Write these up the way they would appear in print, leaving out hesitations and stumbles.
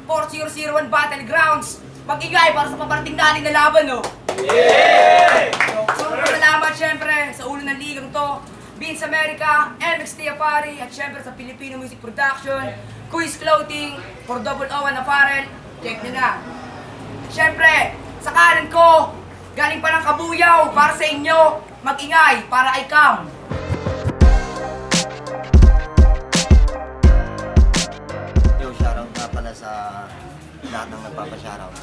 4001 Battlegrounds. Mag-ingay para sa paparating natin na laban, no? Yeah! So, salamat syempre sa ulo ng ligang to, Beans America, MXT Apari, at syempre sa Filipino Music Production, Quiz Clothing, for 001 Apparel, check nyo na. Syempre, sa kanan ko, galing pa ng Kabuyaw para sa inyo, mag-ingay para kay Cam. Yo, shoutout nga pala sa lahat ng nagpapa-shoutout.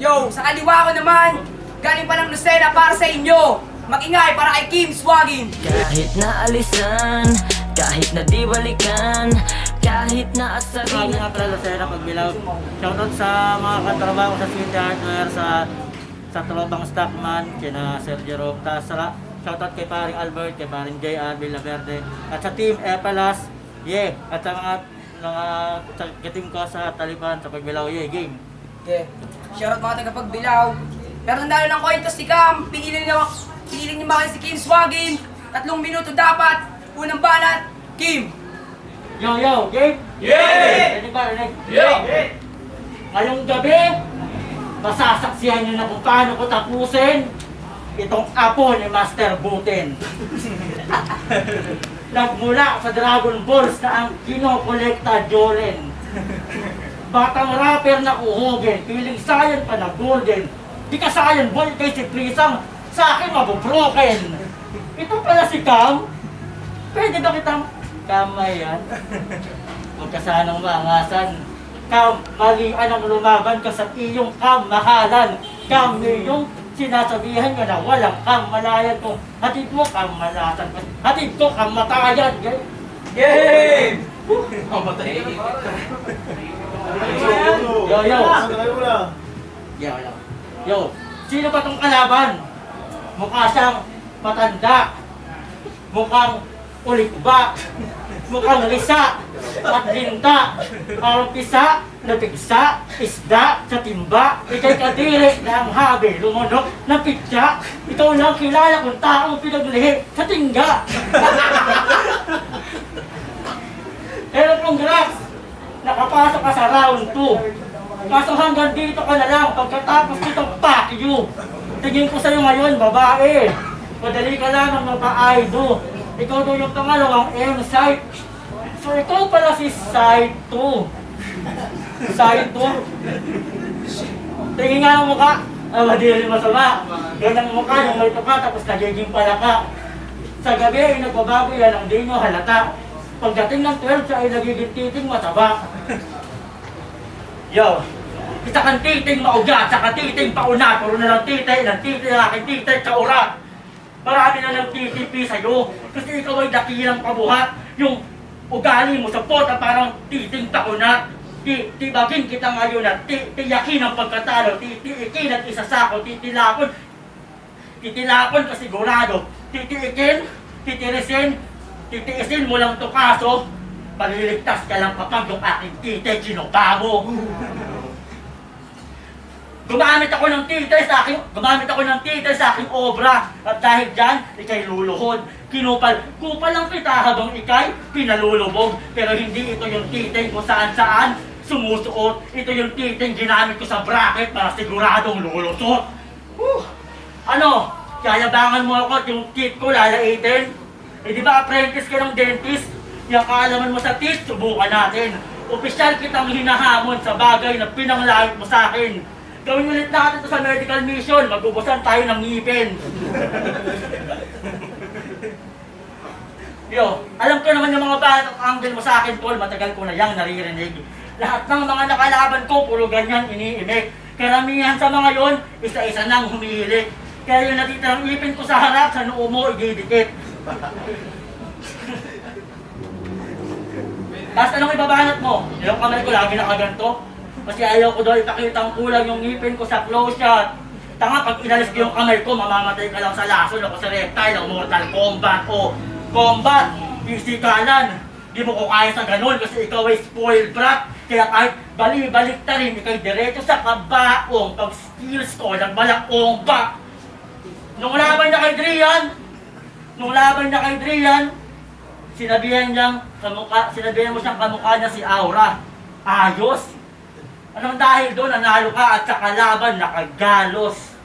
Yo, sa kaliwa ko naman, galing pa ng Lucena para sa inyo, mag-ingay para kay Kim Swagin. Kahit na alisan, kahit na di balikan, kahit na asarin. Nga pala Lucena Pagbilao. Shoutout sa mga katrabaho sa City Hardware, sa tropang Stockman, kina Sir Jerome Tasra. Shoutout kay paring Albert, kay paring JR Villaverde, at sa Team Epalas, yeah, at sa mga team ko sa Taliban sa Pagbilao, yeah, game. Yeah. Shoutout mga taga-Pagbilao. Pero nandalo ng kwento si Cam, piniling niyo mga si Kim Swagin. 3 minuto dapat. Unang balat, Kim. Yo, game? Yeah! Ready ba? Ready? Yeah! Ngayong gabi, masasaksihan nyo na kung paano ko tapusin itong apo ni Master Buten. Nagmula sa Dragon Balls na ang kinokolekta Jolen. Batang rapper na uhugin, feeling sayan pa na golden. Di ka sayan boy kay si Prisang, sa akin mabubroken. Ito pala si Cam. Pwede ba kitang kamayan? Huwag ka sanang maangasan. Cam, malian ang lumaban ka sa iyong kamahalan. Cam, yung sinasabihan ka na walang kamalayan ko. Hatid mo kamalasan. Hatid ko kamatayan. Game! Mamatay ka na. Yo, sino ba tong kalaban? Mukha siyang matanda. Mukhang ulikba. Mukhang lisa at linta. Ang pisa, napigsa, isda sa timba. Ika'y kadiri na ang habi, lumunok na pitya. Ikaw lang kilala kung taong pinaglihi sa tingga. Pero congrats! Nakapasok ka sa round 2. Kaso hanggang dito ka na lang pagkatapos nitong fuck you. Tingin ko sa'yo ngayon, babae. Madali ka lamang mapa-aido. Ikaw daw yung pangalawang M-site. So ikaw pala si site 2. Site 2. Tingin nga ng mukha. Ah, madiri masama. Ganang mukha, yung may tuka, tapos nagiging palaka. Sa gabi ay nagbabago yan ang di nyo halata. Pagdating ng 12, siya ay nagiging titing mataba. Yo, isa kang titing maugat, saka titing pauna, puro na lang titay, ng titay, aking titay, kaura. Marami na lang titipi sa'yo, kasi ikaw ay dakilang pabuhat. Yung ugali mo sa pota parang titing pauna. Tibagin kita ngayon at tiyakin ang pagkatalo, titiikin at isasako, titilapon ka sigurado, titiikin, titirisin, titiisin mo lang to kaso, paliligtas ka lang kapag yung aking titay kinupa mo. Gumamit ako ng titay sa aking obra at dahil dyan, ikay luluhod. Kupal lang kita habang ikay pinalulubog, pero hindi ito yung titay kung saan-saan sumusuot. Ito yung titay ginamit ko sa bracket para siguradong lulusot. Ano? Yayabangan mo ako at yung teeth ko lalaitin? Eh di ba apprentice ka ng dentist? Yung kaalaman mo sa teeth, subukan natin. Opisyal kitang hinahamon sa bagay na pinanglait mo sa akin. Gawin ulit natin ito sa medical mission, magubusan tayo ng ngipin. Yo, alam ko naman yung mga batang angle mo sa akin, Tol, matagal ko na yang naririnig. Lahat ng mga nakalaban ko, puro ganyan iniimik. Karamihan sa mga yon, isa-isa nang humihilik. Kaya yung natitirang ipin ko sa harap, sa noo mo, ididikit. Tapos anong ibabanat mo? Yung kamay ko lagi nakaganto. Kasi ayaw ko daw ipakitang kulang yung ngipin ko sa close shot. Tanga, pag inalis ko yung kamay ko, mamamatay ka lang sa lason o sa reptile o Mortal Kombat o combat, pisikalan. Di mo ko kaya sa ganun kasi ikaw ay spoiled brat. Kaya kahit bali-balik ta rin, ikay diretso sa kabaong. Pag skills ko, nagbalakong ba. Nung laban na kay Drian, sinabihan mo siyang kamukha niya si Aura. Ayos. Anong dahil doon, nanalo ka at sa kalaban nakagalos.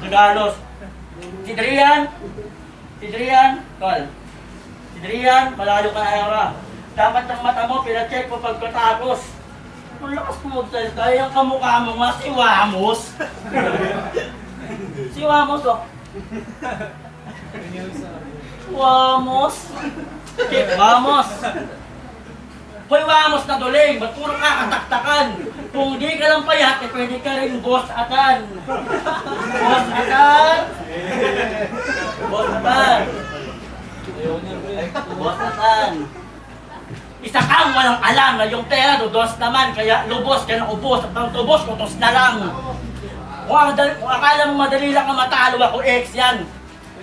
Nagalos. Si Drian, malalo ka na Aura. Dapat ng mata mo, pinacheck mo pagkatapos. Ang lakas mo magsalita, yung kamukha mo nga si Wamos. Si Wamos, oh. Wamos. Wamos. Hoy Wamos na duling, ba't puro kakataktakan? Kung di ka lang payat, eh pwede ka rin boss atan. Boss atan. Boss atan. Boss atan. Isa kang walang alam na yung pera dodos naman, kaya lubos ka ng ubos at ang tubos utos na lang. Kung akala mo madali lang ang matalo ako, ex yan.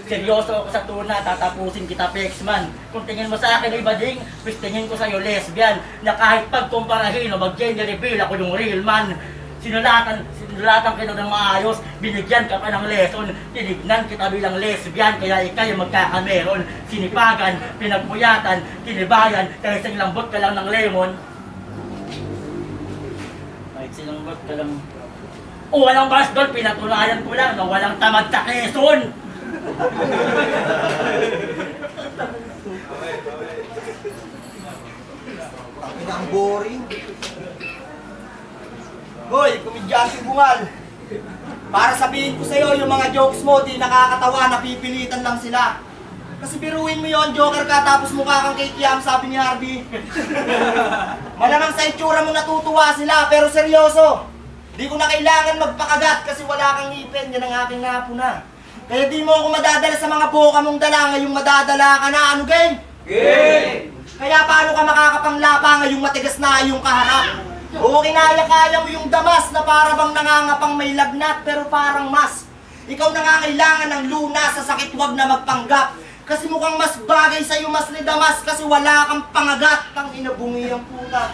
Seryoso ako sa tuna, tatapusin kita, Pexman. Kung tingin mo sa akin ay bading, pues tingin ko sa'yo lesbian, na kahit pagkumparahin o mag-gender reveal ako yung real man. Sinulatan kita ng maayos, binigyan ka pa ng lesson, tinignan kita bilang lesbian, kaya ikay magkakameron. Sinipagan, pinagpuyatan, kinibayan, kahit singlambot ka lang ng lemon. Kahit singlambot ka lang. O walang bas doon, pinatunayan ko lang na walang tamad sa Quezon. Ang boring. Hoy, komedyante bungal. Para sabihin ko sa'yo, yung mga jokes mo, di nakakatawa, napipilitan lang sila. Kasi biruin mo yon, joker ka, tapos mukha kang kay Kiam, sabi ni Harvey. Malamang sa itsura mo natutuwa sila, pero seryoso. Di ko na kailangan magpakagat kasi wala kang ngipin, yan ang aking napuna. Kaya di mo ako madadala sa mga boka mong dala, ngayong madadala ka na, ano game? Game! Kaya paano ka makakapanglapa ngayong matigas na yung kaharap? Oo, kinaya-kaya mo yung damas na para bang nangangapang may lagnat pero parang mas. Ikaw nangangailangan ng lunas sa sakit, wag na magpanggap. Kasi mukhang mas bagay sa'yo mas ni damas kasi wala kang pangagat. Tang inabungi ang puta.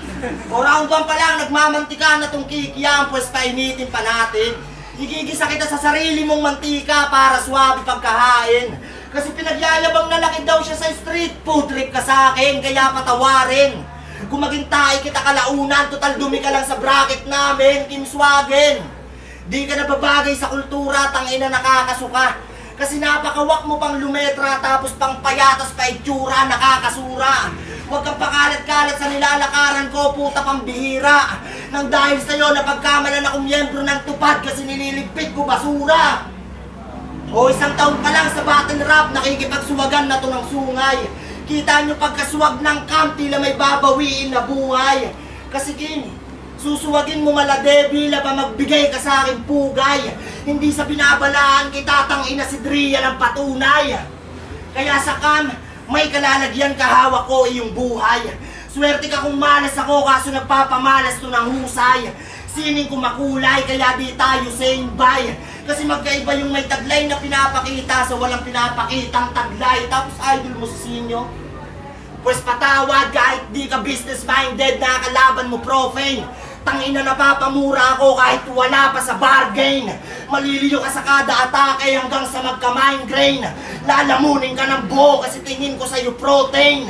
O round 1 pa lang, nagmamantika na tong kikiyam, pues painitin pa natin. Igigisa kita sa sarili mong mantika para swabe pagkahain. Kasi pinagyayabang na laki daw siya sa street, food trip ka sa akin, kaya patawarin. Kung maghintay kita kalaunan, total dumi ka lang sa bracket namin, kimswagen. Di ka nababagay sa kultura, tangina nakakasuka. Kasi napakawak mo pang lumetra tapos pang payatas pa itsura, nakakasura. Huwag kang pakalat-kalat sa nilalakaran ko, puta pang bihira. Nang dahil sa'yo, napagkamalan akong miyembro ng tupad kasi nililigpit ko basura. O 1 taon pa lang sa battle rap, nakikipagsuwagan na to ng sungay. Kita nyo pagkasuwag ng camp, tila may babawiin na buhay. Kasi King, susuwagin mo malade, bila pa magbigay ka sa akin pugay. Hindi sa binabalaan kita, tangina si Dria ng patunay. Kaya sa cam, may kalalagyan kahawak ko iyong buhay. Swerte ka kung malas ako, kaso nagpapamalas to ng husay. Sining ko makulay, kaya di tayo saying bye. Kasi magkaiba yung may taglay na pinapakita sa walang pinapakitang taglay. Tapos idol mo si Sinyo. Pues patawad kahit di ka business-minded, nakakalaban mo profane. Tangina napapamura ako kahit wala pa sa bargain. Maliliyo ka sa kada atake hanggang sa magka-migraine. Lalamunin ka ng buo kasi tingin ko sa'yo protein.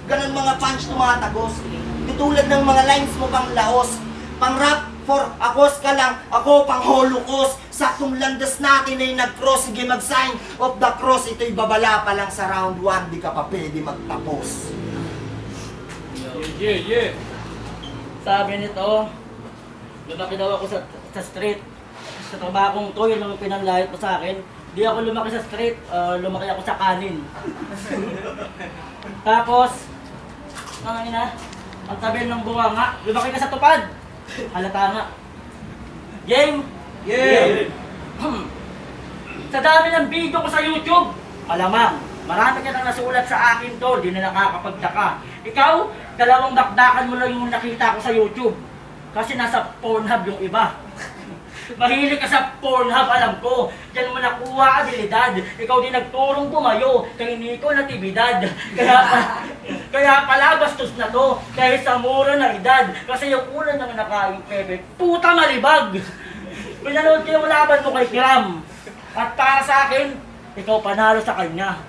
Ganon mga punch tumatagos. Tutulad ng mga lines mo pang laos. Pang rap for akos ka lang, ako pang holocaust. Saktong landas natin ay nag-cross. Sige mag-sign of the cross. Ito'y babala pa lang sa round 1. Di ka pa pwede magtapos. Yeah. Sabi nito, lumaki daw ako sa street. Sa trabakong to, yun ang pinanlayot ko sa akin. Di ako lumaki sa street, lumaki ako sa kanin. Tapos, ang tabi ng bunganga, lumaki ka sa tupad. Halata nga. Game! Yeah. Sa dami ng video ko sa YouTube, malamang, marami ka nang nasulat sa akin to, di na nakakapagtaka. Ikaw, 2 dakdakan mo lang yung nakita ko sa YouTube. Kasi nasa Pornhub yung iba. Mahilig ka sa Pornhub, alam ko. Diyan mo nakuha abilidad. Ikaw din nagturong bumayo. Kay Nico natibidad. Kaya pala bastos na to. Dahil sa mura na edad. Kasi yung ulan ng nakaing Pepe, puta malibag. Pinanood ko yung laban mo kay Kiram. At para sa akin, ikaw panalo sa kanya.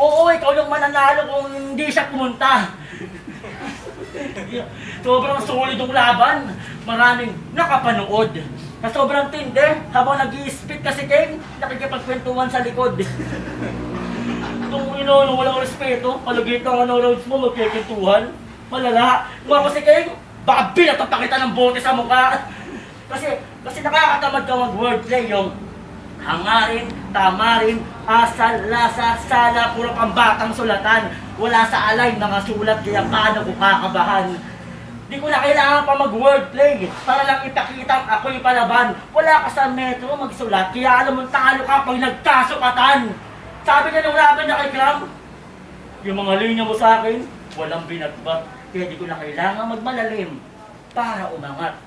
Oo, ikaw yung mananalo kung hindi siya pumunta. Sobrang solid yung laban. Maraming nakapanood. Na sobrang tindi, habang nag-i-spit kasi King, nakikipagkwentuhan sa likod. Itong nung walang respeto, palagit ng rounds mo, magkikwentuhan. Malala. Kung ako si King, baka binata pa kita ng bote sa mukha. Kasi nakakatamad ka mag-wordplay yung hangarin, tamarin, asal, lasa, sala, puro pambatang sulatan. Wala sa alay mga sulat, kaya paano ko kakabahan? Di ko na kailangan pa mag-wordplay para lang ipakita ako'y palaban. Wala ka sa metro magsulat, kaya alam mong talo ka pag nagkasukatan. Sabi niya nung laban na kay Kram, yung mga linya mo sa akin, walang binatbat. Kaya di ko na kailangan magmalalim para umangat.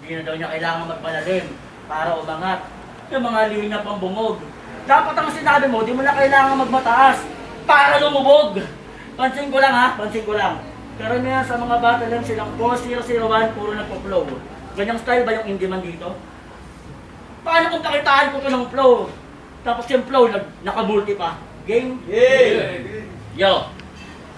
Di na daw niya kailangan magmalalim para umangat. Yung mga linya pang bungog. Dapat ang sinabi mo, di mo na kailangan magmataas para lumubog. Pansin ko lang ha, pansin ko lang. Karamihan sa mga battle lang silang 4001, puro nagpo-flow. Ganyang style ba yung indie man dito? Paano kung pakitaan ko ito ng flow? Tapos yung flow, nakamulti pa. Game? Yeah. Yo!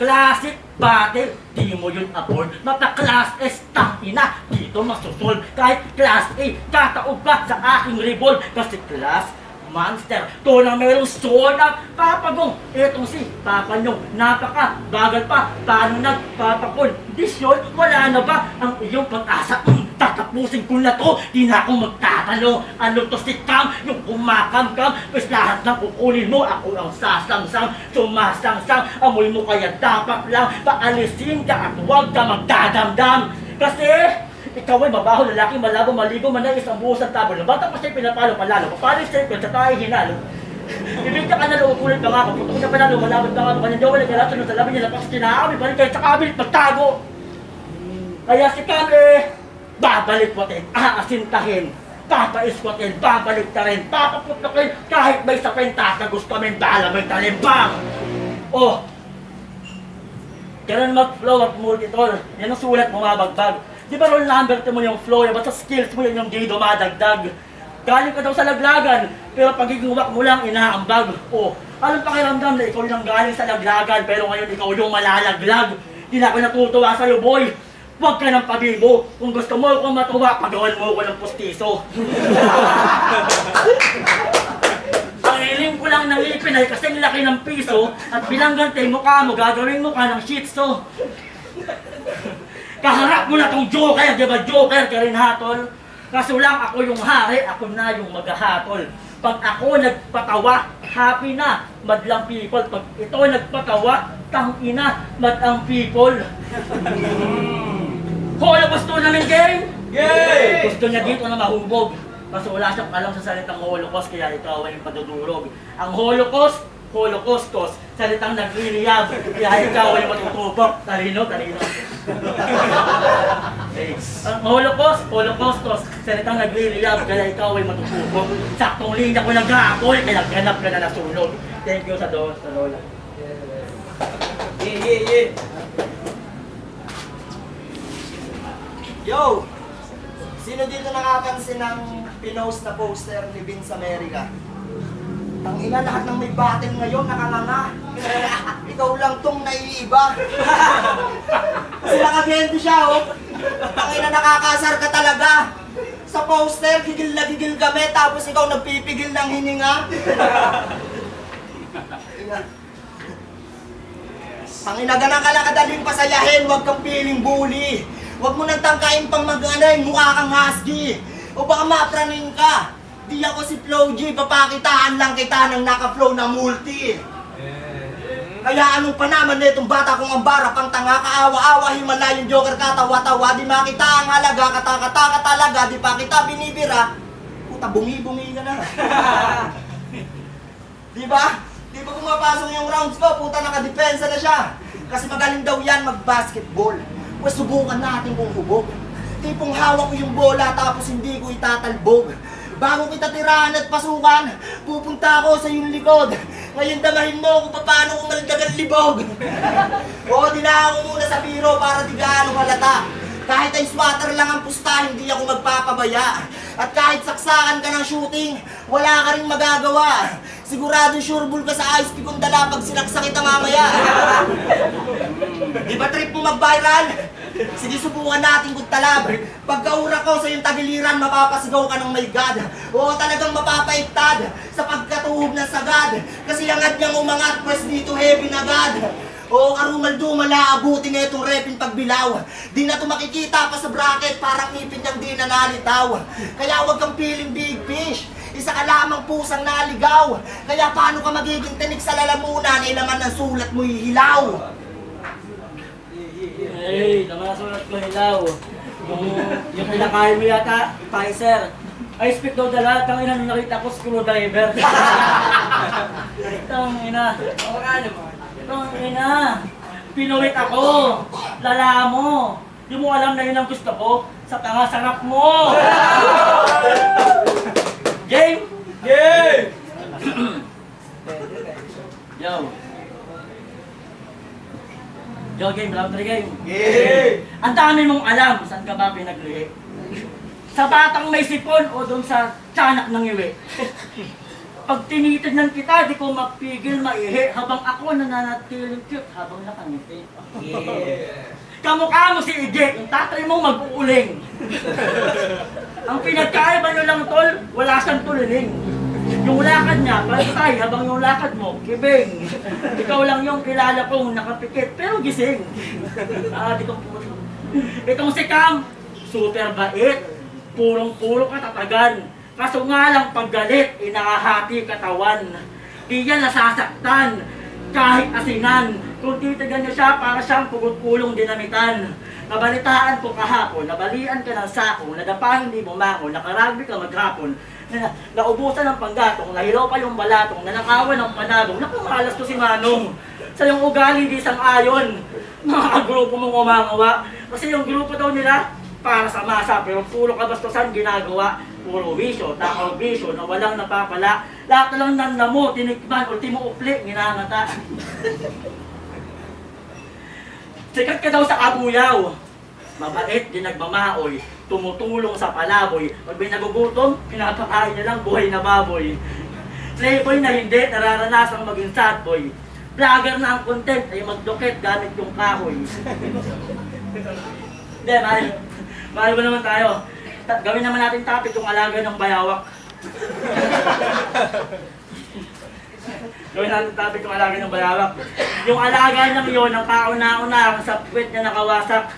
Classic battle, di mo yun afford. Mapa-class S, tangina, dito masusolve. Kahit class A, tataog pa sa aking revolve. Kasi class monster, to na merong sword up, papagong, etong si Papanyong, napaka, bagal pa, paano nagpapakol, disyon, wala na ba ang iyong pag-asa, tatapusin ko na to, di na ako magtatalo, ano to si Cam, yung kumakam-kam, pues lahat ng kukunin mo, ako ang sasangsang, sumasangsang, amoy mo kaya dapat lang, paalisin ka at huwag ka magdadamdam, kasi, ikaw ay mabaho, lalaki, malabo, maligo, manais ang buhos ng tabon. Bata pa siya'y pinapalo, palalo. Papalis sa'yo, sa tayo hinalo. Ibigta ka na loob, ulit ka nga. Kapag na panalo, malabot ka nga. Kanyang jowa, nagkalasan ng salamin niya, lapas kinakami, balik kayo sa kabinet, magtago. Kaya si Kami, babalik mo din, aasintahin. Papaiskwatin, babalik ka rin, papaputokin, kahit may sa pentaka, gusto kami bala, may talimbang. Oh, ganun mag-flow at multitool. Yan ang sulat mo mabagbag. Di ba roll number mo yung flow, basta skills mo yung di dumadagdag. Galing ka daw sa laglagan, pero pagiguwak mo lang inaambag. O, anong pakiramdam na ikaw yung galing sa laglagan, pero ngayon ikaw yung malalaglag. Di na ako natutuwa sa'yo, boy. Huwag ka ng pabibo. Kung gusto mo akong matuwa, pagawan mo ako ng pustiso. Ang ng ngipin ay kasing laki ng piso at bilang ganti mukha mo, gagawin mo ka ng shih tzu. Kaharap mo na tong Joker, di ba Joker ka rin hatol? Kaso lang ako yung hari, ako na yung maghahatol. Pag ako nagpatawa, happy na, madlang people. Pag ito nagpatawa, tangina, madlang people. Holocaust tournament game! Yay! Gusto niya dito na mahubog. Kaso wala siyang alam sa salitang Holocaust, kaya ikaw ay padudurog. Ang Holocaust, Holocaustos, salitang nagliliyab, kaya ikaw ay matutupok. Talino. Ang Holocaust, Holocaustos, salitang nagliliyab, kaya ikaw ay matutupok. Saktong linya ko nag-aapoy, kaya ganap ka na nasunog. Thank you sa Lola. Yeah. Yo! Sino dito nakapansin ng pinost na poster ni Vince America? Ang ina, lahat ng may battle ngayon nakanganga. Ikaw lang tong naiiba. Kasi nakagente siya, oh. Ang ina, nakakasar ka talaga. Sa poster, gigil na gigil kami, tapos ikaw nagpipigil ng hininga. Ang ina, ganang ka lang kadaling pasayahin, huwag kang piling bully. Huwag mo nang tangkain pang mag-anay, mukha kang husky. O baka mapraning ka. Di ako si Flow G, papakitaan lang kita ng naka-flow na multi. Kaya anong pa naman na itong bata kong ambara, pang tanga, kaawa-awa, himala yung Joker, katawa-tawa, di makita ang halaga, kata-kata talaga, di pa kita binibira. Puta, bungi-bungi ka na. Di ba? Di ba pumapasok yung rounds ko, puta, nakadepensa na siya. Kasi magaling daw yan mag-basketball. Pues subukan natin kung hubog. Tipong hawak ko yung bola tapos hindi ko itatalbog. Bago kita tirahan at pasukan, pupunta ako sa iyong likod. Ngayon damahin mo kung paano kung maldagan libog. Oo, dinaan ko muna sa biro para di gaano halata. Kahit ay swatter lang ang pusta, hindi ako magpapabaya. At kahit saksakan ka ng shooting, wala ka rin magagawa. Sigurado sureball ka sa ice pick kung dala pag sinaksak kita mamaya. Di ba trip mo mag-viral? Sige, subukan natin kung talab. Pagkaura ko sa iyong tagiliran, mapapasigaw ka ng my God. Oo, talagang mapapaiktad sa pagkatuhog ng sagad. Kasi hangad niyang umangat, pues dito heavy na God. Oo, karumal-dumal aabutin na itong repin pagbilaw. Di na ito makikita pa sa bracket, parang ngipin niyang di na nalitaw. Kaya huwag kang feeling big fish. Isa ka lamang pusang naligaw. Kaya paano ka magiging tinik sa lalamunan, eh laman ng sulat mo'y hilaw. Hey, naman sulat ko hilaw. Yung kinakain mo yata, Pfizer. I speak daw dala, tangina nung nakita ko screwdriver. Tangina. Tangina. Pinuwit ako. Lala mo. Di mo alam na yun ang gusto ko. Sa tanga sarap mo. Game? Game! Yo. Yo, game, round 3 game. Game! Ang dami mong alam, saan ka ba pinaglihi? Sa batang may sipon o doon sa tiyanak ng iwi? Pag tinitignan kita, di ko mapigil maihi habang ako nananatiling cute habang nakangiti. Kamukha mo si Ije, yung tatay mo mag-uuling. Ang pinagkaiba nyo lang tol, wala siyang tuliling. Yung lakad niya, pantay, habang yung lakad mo, kibing. Ikaw lang yung kilala kong nakapikit, pero gising. Di ko puso. Itong si Cam, super bait. Purong-puro katatagan. Kaso nga lang paggalit, inahahati katawan. Di yan nasasaktan, kahit asinan. Kung titigan niyo siya, para siyang pugot-pulong dinamitan. Nabalitaan ko kahapon, nabalian ka ng sako, nadapa hindi bumangon, nakaragbi ka maghapon. Naubusan ng panggatong, nahilaw pa yung balatong, nanakawan ng panagong, nakumalas to si Manong. Sa yung ugali di sang-ayon, mga grupo mong umangawa. Kasi yung grupo daw nila, para sa masa, pero puro kabastusan ginagawa. Puro bisyo, takaw bisyo, na walang napapala. Lahat na lang nanlamo, tinikman, ultimo upli, ginangata. Sikat ka daw sa kabuyaw. Mabait, di nagmamaoy. Tumutulong sa palaboy. Pag may nagugutom, pinapakain niya lang buhay na baboy. Playboy na hindi, nararanasang maging sad boy. Vlogger na ang content ay magdukit gamit yung kahoy. Hindi, mahal mo naman tayo. Gawin naman natin topic yung alaga ng bayawak. Gawin natin topic yung alaga ng bayawak. Yung alaga niyang yun, ang kauna-una sa puwet niya nakawasak.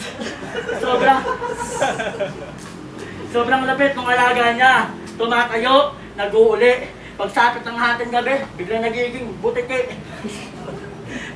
Sobrang lapit ng alaga niya. Tumatayo, nag-uuli. Pagsapit ng hating gabi, biglang nagiging butike.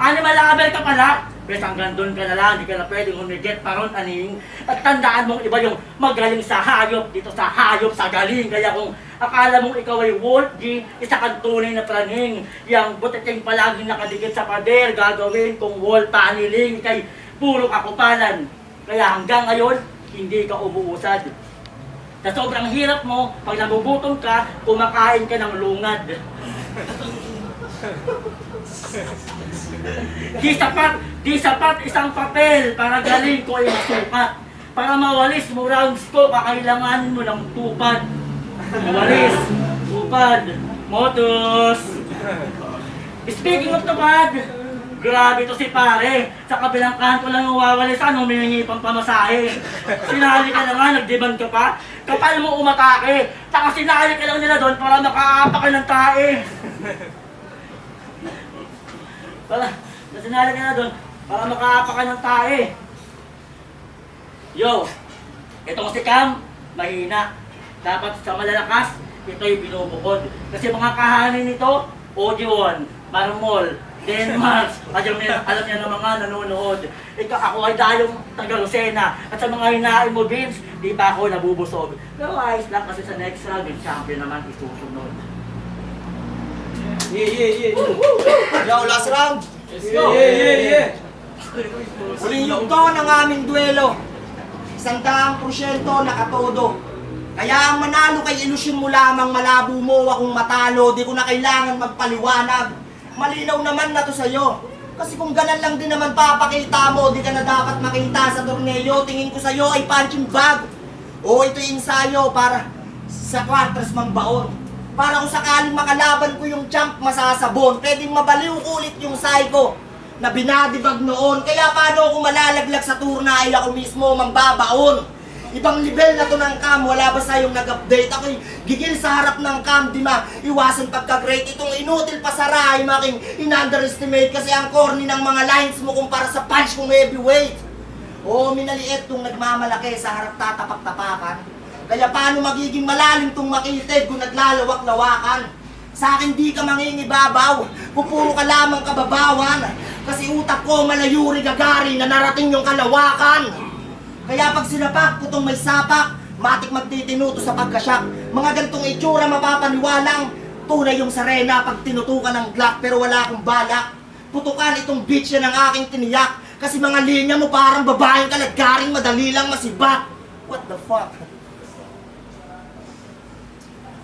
Animal lover ka pala? Pero hanggang doon ka na lang, hindi ka na pwedeng humigit paron aning. At tandaan mong iba yung magaling sa hayop, dito sa hayop, sa galing. Kaya kung akala mong ikaw ay Wolfie, isa kang tunay na praning. Yang butiking palaging nakadikit sa pader, gagawin kung wall paniling, kay puro kakupalan. Kaya hanggang ngayon, hindi ka umuusad. Sa sobrang hirap mo, pag nagugutom ka, kumakain ka ng lungad. Di sapat isang papel para galing ko ay masukat. Para mawalis mo rounds ko, kakailanganin mo ng tupad. Mawalis, tupad, motos. Speaking of tupad, grabe to si pare. Sa kabilang kanto lang yung wawalis, humihingi pang pamasahe. Sinali ka na nga, nagdiban ka pa. Kapal mo umatake. Saka sinali ka lang nila doon para makaapak ka ng tae. Sinali ka na doon para makaapak ka ng tae. Yo, itong si Cam, mahina. Dapat sa malalakas, ito'y binubukod. Kasi mga kahanin nito, Odeon, Marmol, Denmark, alam niya ng mga nanonood. Ako ay dayong taga Lucena. At sa mga hinain mo, Vince, di pa ako nabubusog. Pero ayos lang kasi sa next round, yung champion naman isusunod. Yo, last round! Yeah. Huling yugto ng aming duelo. 100% nakatodo. Kaya ang manalo kay ilusyon mo lamang, malabo mo akong matalo. Di ko na kailangan magpaliwanag. Malinaw naman na to sa'yo. Kasi kung ganun lang din naman papakita mo, di ka na dapat makita sa torneo. Tingin ko sa'yo ay punching bag. O ito'y ensayo para sa quarters mambaon. Para kung sakaling makalaban ko yung champ masasabon, pwedeng mabaliw ulit yung psycho na binadibag noon. Kaya paano kung malalaglag sa turna ay ako mismo mambabaon? Ibang level na to ng cam, wala ba sa'yong nag-update? Ako'y gigil sa harap ng cam, di ma iwasan pagka-great. Itong inutil pa sa rahay, making in-underestimate kasi ang corny ng mga lines mo kumpara sa punch kong heavyweight. Oo, minaliit tong nagmamalaki sa harap tatapak-tapakan. Kaya paano magiging malalim tong makitig kung naglalawak-lawakan? Sa akin di ka mangingibabaw, pupuro ka lamang kababawan. Kasi utak ko malayuri gagari na narating yung kalawakan. Kaya pag sinapak ko tong may sapak, matik magtitinuto sa pagkasyak. Mga gantong itsura mapapaniwalang tunay yung sarena pag tinutukan ng Glock pero wala akong balak. Putukan itong bitch yan ang aking tiniyak. Kasi mga linya mo parang babaeng kalagaring madali lang masibak. What the fuck?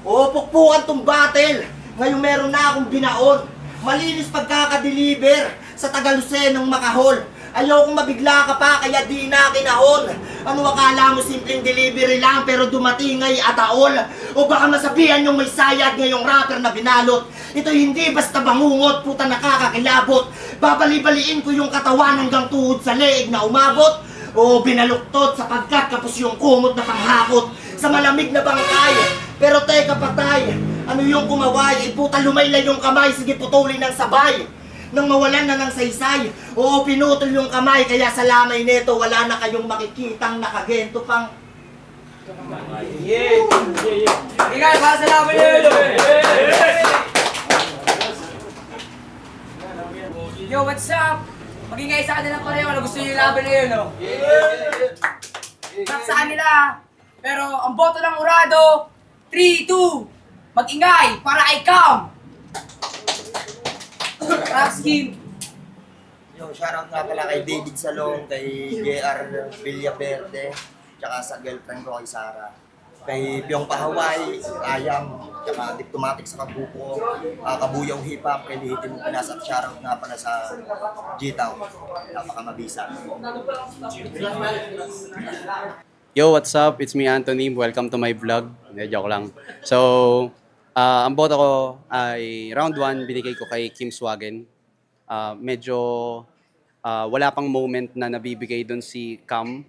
O, pukpukan tong battle. Ngayon meron na akong binaon. Malinis pagkakadeliver sa Tagalucenong Makahol. Ayokong mabigla ka pa kaya di na kinahon. Ano akala mo simpleng delivery lang pero dumating ay ataol? O baka masabihan yung may sayad ngayong rapper na binalot. Ito hindi basta bangungot, puta nakakakilabot. Babali-baliin ko yung katawan hanggang tuhod sa leeg na umabot. O binaluktot sapagkat kapos yung kumot na panghakot sa malamig na bangkay. Pero teka patay, ano yung kumaway? Puta lumaylay yung kamay, sige putulin ng sabay. Nang mawalan na ng saysay, oo pinutol yung kamay. Kaya sa lamay neto wala na kayong makikitang nakagento pang Ikaw, para sa laban yun! Yo, what's up? Magingay sa kanila pareho, ano gusto nyo yung laban na yun, no? Not sa kanila, pero ang boto ng Urado, 3-2, mag-ingay para kay Cam! Rap scheme! Yo, shoutout nga pala kay David Salong, kay JR Villaverde, tsaka sa girlfriend ko kay Sarah. Kay Pyong Pahaway, Ayam, tsaka Diplomatic sa Kabuko, Kabuyaw Hip Hop, kay Lihitin mo Pinas at shoutout nga pala sa G-Town. Napakamabisa. Yo, what's up? It's me, Anthony. Welcome to my vlog. Joke lang. So, ang boto ko ay round 1, binigay ko kay Kim Swagen. Medyo wala pang moment na nabibigay doon si Cam.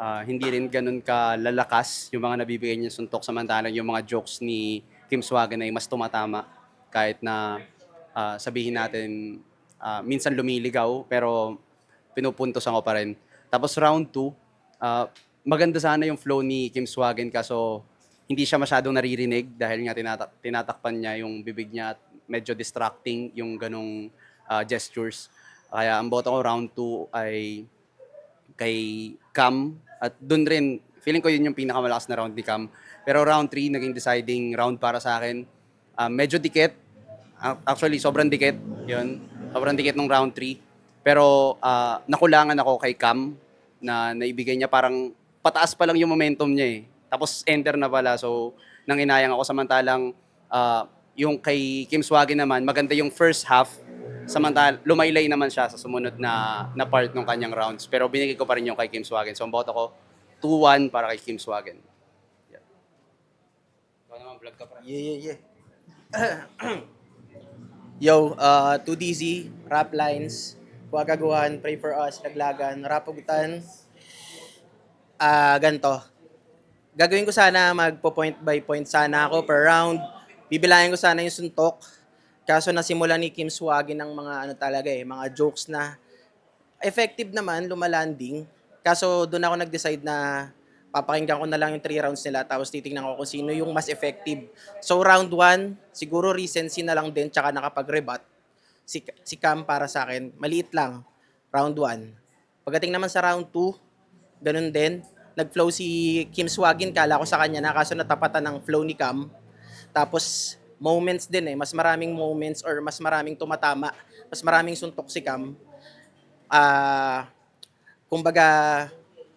Hindi rin ganun kalalakas yung mga nabibigay niya suntok, samantalang yung mga jokes ni Kim Swagen ay mas tumatama kahit na sabihin natin, minsan lumiligaw, pero pinupuntosan ko pa rin. Tapos round 2, maganda sana yung flow ni Kim Swagen kaso hindi siya masyadong naririnig dahil nga tinatakpan niya yung bibig niya at medyo distracting yung ganong gestures. Kaya ang boto ko round 2 ay kay Cam at dun rin, feeling ko yun yung pinakamalakas na round ni Cam. Pero round 3, naging deciding round para sa akin. Medyo dikit. Actually, sobrang dikit. Yun. Sobrang dikit ng round 3. Pero nakulangan ako kay Cam na naibigay niya parang pataas pa lang yung momentum niya eh. Tapos enter na pala. So, nanginayang ako samantalang yung kay Kim Swagen naman, maganda yung first half. Samantala, lumaylay naman siya sa sumunod na part ng kanyang rounds. Pero binigay ko pa rin yung kay Kim Swagen. So, ang boto ko, 2-1 para kay Kim Swagen. Yeah. Ikaw naman, vlog ka pa. Yeah. Yo, 2DZ, rap lines, Huwagaguhan, Pray for Us, Laglagan, Rapugutan. Ganto. Gagawin ko sana magpo-point by point sana ako per round. Bibilayan ko sana yung suntok. Kaso nasimula ni Kim Swagen ng mga mga jokes na effective naman, lumalanding. Kaso doon ako nag-decide na papakinggan ko na lang yung 3 rounds nila tapos titingnan ko kung sino yung mas effective. So round 1, siguro recency na lang din tsaka nakapag-rebut. Si Cam para sa akin, maliit lang. Round 1. Pagdating naman sa round 2, ganun din. Nag-flow si Kim Swagen, kala ko sa kanya na kaso natapatan ng flow ni Cam. Tapos moments din mas maraming moments or mas maraming tumatama, mas maraming suntok si Cam. Kumbaga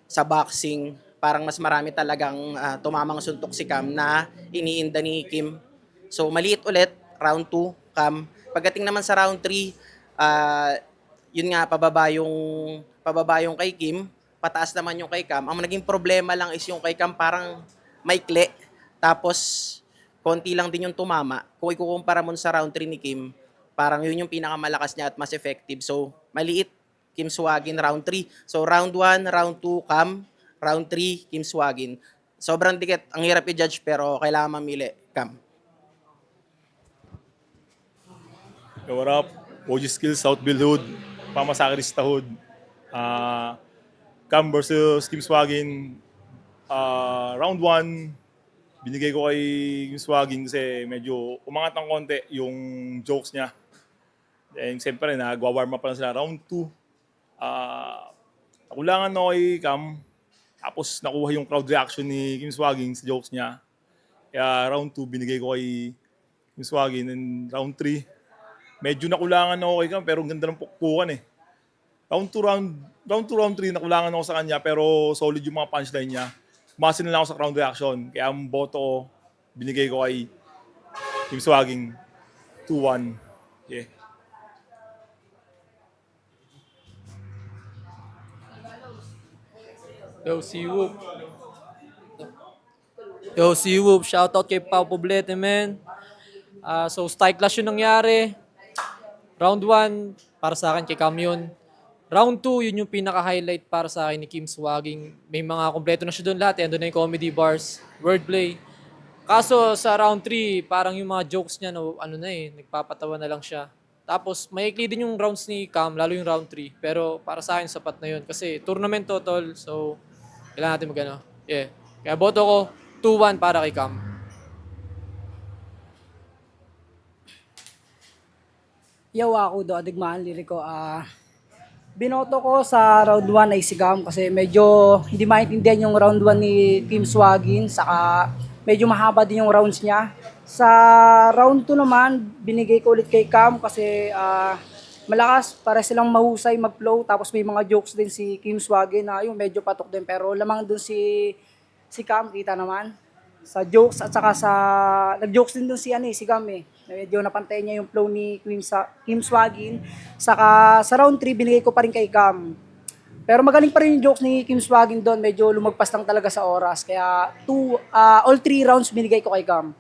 sa boxing, parang mas marami talagang tumamang suntok si Cam na iniinda ni Kim. So maliit ulit, round 2, Cam. Pagdating naman sa round 3, yun nga, pababa yung kay Kim, pataas naman yung kay Cam. Ang naging problema lang is yung kay Cam parang maikli. Tapos konti lang din yung tumama. Kung ikukumpara mo sa round 3 ni Kim, parang yun yung pinakamalakas niya at mas effective. So, maliit, Kim Swagen, round 3. So, round 1, round 2, Cam. Round 3, Kim Swagen. Sobrang dikit. Ang hirap i-judge pero kailangan mamili. Cam. Yo, what up? OG Skills, Southville Hood, Pamasakirista Hood. Cam versus Kim Swagen. Round 1, binigay ko kay Kim Swagen kasi medyo umangat ng konti yung jokes niya. And siyempre, nagwa-warm up pa lang sila. Round 2, nakulangan ako kay Cam. Tapos nakuha yung crowd reaction ni Kim Swagen sa jokes niya. Kaya round 2, binigay ko kay Kim Swagen. And round 3, medyo nakulangan ako kay Cam pero ang ganda ng pukpukan eh. Round 3, nakulangan ako sa kanya pero solid yung mga punchline niya. Umasin na lang ako sa crowd reaction. Kaya ang boto ko, binigay ko kay Kim Swagen 2-1. Yeah. Yo, si Whoop. Shoutout kay Pao Poblete, man. So, style clash yung nangyari. Round 1, para sa akin, kay Cam yun. Round 2, yun yung pinaka-highlight para sa akin ni Kim Swagen. May mga kompleto na siya doon lahat. Andun na yung comedy bars, wordplay. Kaso sa round 3, parang yung mga jokes niya, nagpapatawa na lang siya. Tapos, maikli din yung rounds ni Cam, lalo yung round 3. Pero para sa akin, sapat na yun. Kasi tournament total, so kailangan natin magano. Yeah. Kaya boto ko, 2-1 para kay Cam. Yo, ako do adigmaan liriko. Binoto ko sa round 1 ay si Cam kasi medyo hindi maintindihan yung round 1 ni Kim Swagen, saka medyo mahaba din yung rounds niya. Sa round 2 naman, binigay ko ulit kay Cam kasi malakas, para silang mahusay mag-flow, tapos may mga jokes din si Kim Swagen na yung medyo patok din, pero lamang dun si Cam, kita naman sa jokes at saka sa nag-jokes din dun si Cam eh. Medyo napantay niya yung flow ni Kim Swagen. Saka sa round 3 binigay ko pa rin kay Cam. Pero magaling pa rin yung jokes ni Kim Swagen doon, medyo lumagpas lang talaga sa oras. Kaya all 3 rounds binigay ko kay Cam.